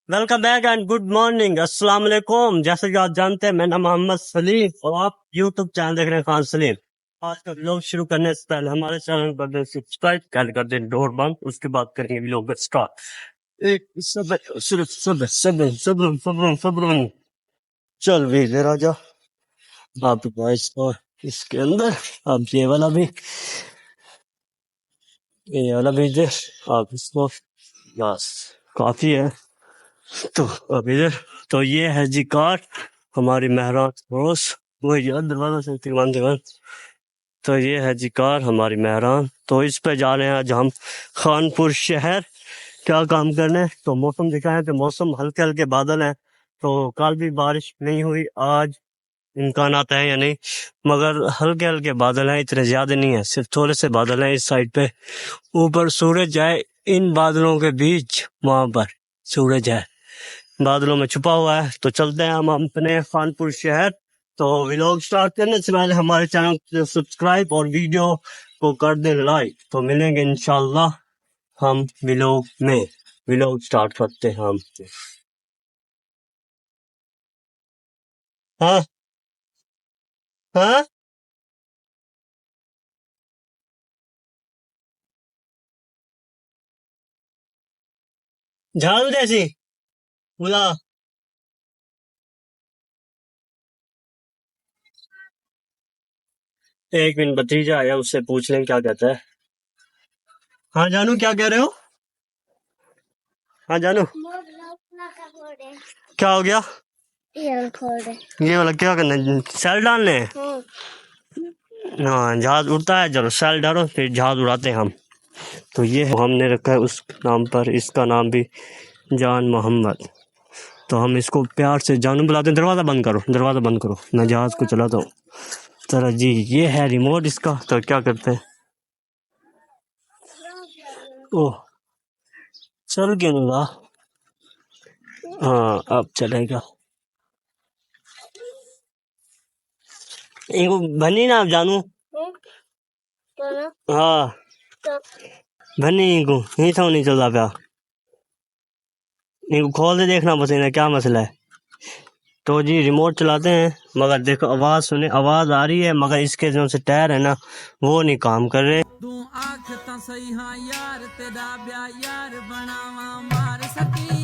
Welcome back and good morning, अस्सलाम वालेकुम। जैसे कि आप जानते हैं, मैं नाम मोहम्मद सलीम और आप यूट्यूब चैनल देख रहे हैं खान सलीम। आज का व्लॉग शुरू करने से पहले हमारे चैनल पर सब्सक्राइब कर दें, डोर बंद, उसके बाद करेंगे व्लॉग स्टार्ट। एक सब्र सिर्फ सब्र सब्र सब्र सब्र सब्र। चल भी दे राजा आप वॉइस और इसके अंदर आप ये वाला भेज दे आप इसको। बस काफी है। तो अब इधर तो ये है जी कार हमारी मेहरान रोज वो यार दरवाजा से तिरवान दीवान। तो ये है जी कार हमारी मेहरान। तो इस पे जा रहे हैं आज हम खानपुर शहर। क्या काम करने? तो मौसम दिखा है तो मौसम हल्के हल्के बादल हैं। तो कल भी बारिश नहीं हुई, आज इम्कान आता है या नहीं, मगर हल्के हल्के बादल हैं, इतने ज्यादा नहीं है, सिर्फ थोड़े से बादल हैं इस साइड पे। ऊपर सूरज है, इन बादलों के बीच वहां पर सूरज है, बादलों में छुपा हुआ है। तो चलते हैं हम अपने खानपुर शहर। तो व्लॉग स्टार्ट करने से पहले हमारे चैनल को सब्सक्राइब और वीडियो को कर दे लाइक। तो मिलेंगे इंशाल्लाह हम व्लॉग में। व्लॉग स्टार्ट करते हैं हम। हाँ हाँ, झाड़ू जैसी बुला। एक मिनट, भतीजा आया, उससे पूछ लें क्या कहता है। हाँ जानू, क्या कह रहे हो? हाँ जानू, क्या हो गया? ये वाला क्या करना है? सेल डालने हैं? हाँ, जहाज उड़ता है, चलो सेल डालो फिर जहाज उड़ाते हैं हम। तो ये हमने रखा है उस नाम पर, इसका नाम भी जान मोहम्मद। तो हम इसको प्यार से जानू बुलाते हैं। दरवाज़ा बंद करो, दरवाज़ा बंद करो, मैं जहाज को चलाता हूँ। चलो जी, ये है रिमोट इसका। तो क्या करते हैं? ओह, चल क्यों नहीं रहा? हाँ अब चलेगा। इनको बनी ना जानू। हाँ बनी, इनको नहीं समझ नहीं चलता प्या। इनको खोल दे, देखना बस इन्हें क्या मसला है। तो जी रिमोट चलाते हैं, मगर देखो आवाज सुने, आवाज आ रही है मगर इसके जो से टायर है ना वो नहीं काम कर रहे। तू आँख ता सही हाँ यार, तेरा ब्याह यार बनावा मार सकी।